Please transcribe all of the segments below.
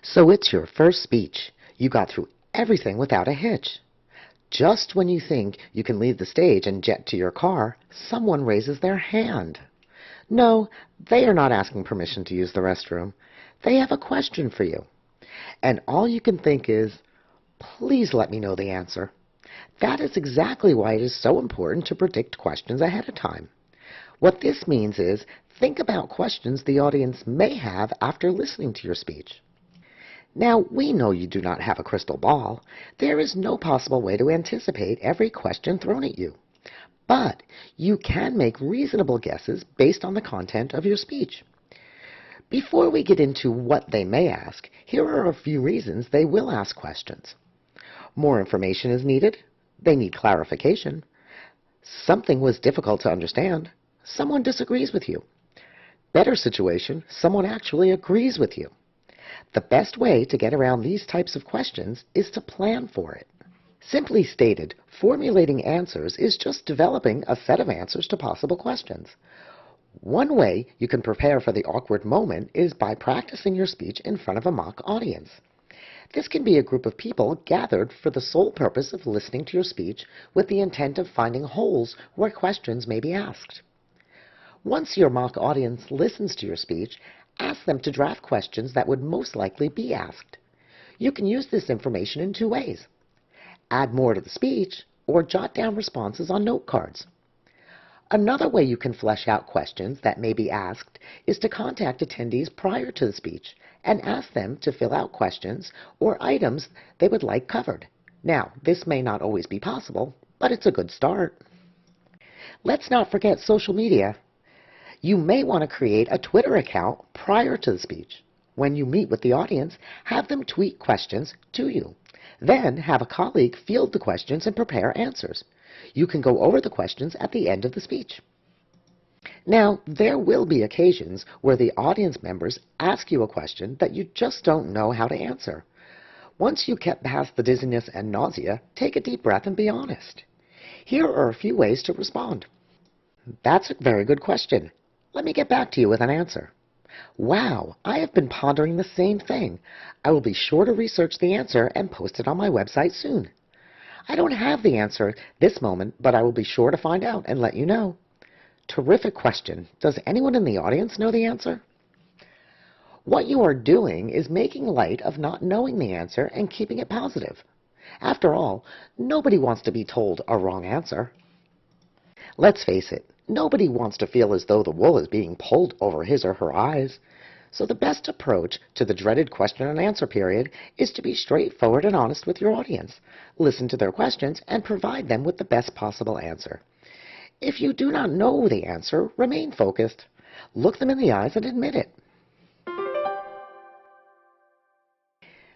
So it's your first speech. You got through everything without a hitch. Just when you think you can leave the stage and jet to your car, someone raises their hand. No, they are not asking permission to use the restroom. They have a question for you. And all you can think is, please let me know the answer. That is exactly why it is so important to predict questions ahead of time. What this means is, think about questions the audience may have after listening to your speech. Now, we know you do not have a crystal ball. There is no possible way to anticipate every question thrown at you. But you can make reasonable guesses based on the content of your speech. Before we get into what they may ask, here are a few reasons they will ask questions. More information is needed. They need clarification. Something was difficult to understand. Someone disagrees with you. Better situation, someone actually agrees with you. The best way to get around these types of questions is to plan for it. Simply stated, formulating answers is just developing a set of answers to possible questions. One way you can prepare for the awkward moment is by practicing your speech in front of a mock audience. This can be a group of people gathered for the sole purpose of listening to your speech with the intent of finding holes where questions may be asked. Once your mock audience listens to your speech, ask them to draft questions that would most likely be asked. You can use this information in two ways. Add more to the speech, or jot down responses on note cards. Another way you can flesh out questions that may be asked is to contact attendees prior to the speech and ask them to fill out questions or items they would like covered. Now, this may not always be possible, but it's a good start. Let's not forget social media. You may want to create a Twitter account prior to the speech. When you meet with the audience, have them tweet questions to you. Then have a colleague field the questions and prepare answers. You can go over the questions at the end of the speech. Now, there will be occasions where the audience members ask you a question that you just don't know how to answer. Once you get past the dizziness and nausea, take a deep breath and be honest. Here are a few ways to respond. That's a very good question. Let me get back to you with an answer. Wow, I have been pondering the same thing. I will be sure to research the answer and post it on my website soon. I don't have the answer this moment, but I will be sure to find out and let you know. Terrific question. Does anyone in the audience know the answer? What you are doing is making light of not knowing the answer and keeping it positive. After all, nobody wants to be told a wrong answer. Let's face it, nobody wants to feel as though the wool is being pulled over his or her eyes. So the best approach to the dreaded question and answer period is to be straightforward and honest with your audience. Listen to their questions and provide them with the best possible answer. If you do not know the answer, remain focused. Look them in the eyes and admit it.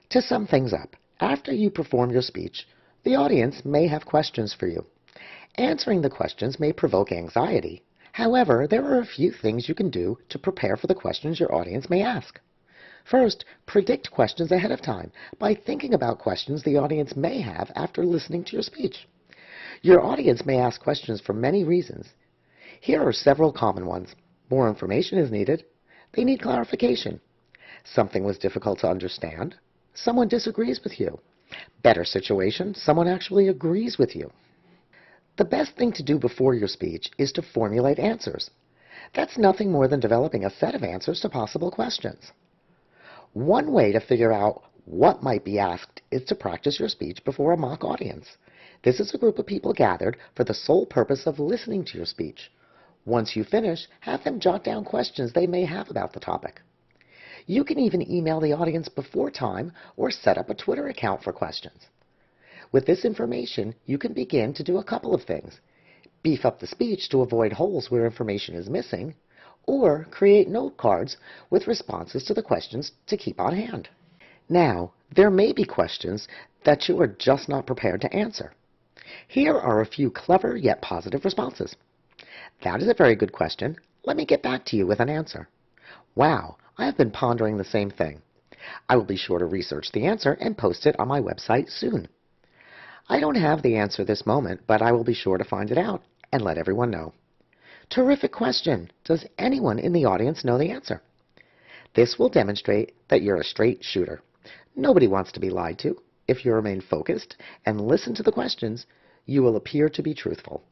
To sum things up, after you perform your speech, the audience may have questions for you. Answering the questions may provoke anxiety. However, there are a few things you can do to prepare for the questions your audience may ask. First, predict questions ahead of time by thinking about questions the audience may have after listening to your speech. Your audience may ask questions for many reasons. Here are several common ones. More information is needed. They need clarification. Something was difficult to understand. Someone disagrees with you. Better situation, someone actually agrees with you. The best thing to do before your speech is to formulate answers. That's nothing more than developing a set of answers to possible questions. One way to figure out what might be asked is to practice your speech before a mock audience. This is a group of people gathered for the sole purpose of listening to your speech. Once you finish, have them jot down questions they may have about the topic. You can even email the audience before time or set up a Twitter account for questions. With this information, you can begin to do a couple of things. Beef up the speech to avoid holes where information is missing, or create note cards with responses to the questions to keep on hand. Now, there may be questions that you are just not prepared to answer. Here are a few clever yet positive responses. That is a very good question. Let me get back to you with an answer. Wow, I have been pondering the same thing. I will be sure to research the answer and post it on my website soon. I don't have the answer this moment, but I will be sure to find it out and let everyone know. Terrific question. Does anyone in the audience know the answer? This will demonstrate that you're a straight shooter. Nobody wants to be lied to. If you remain focused and listen to the questions, you will appear to be truthful.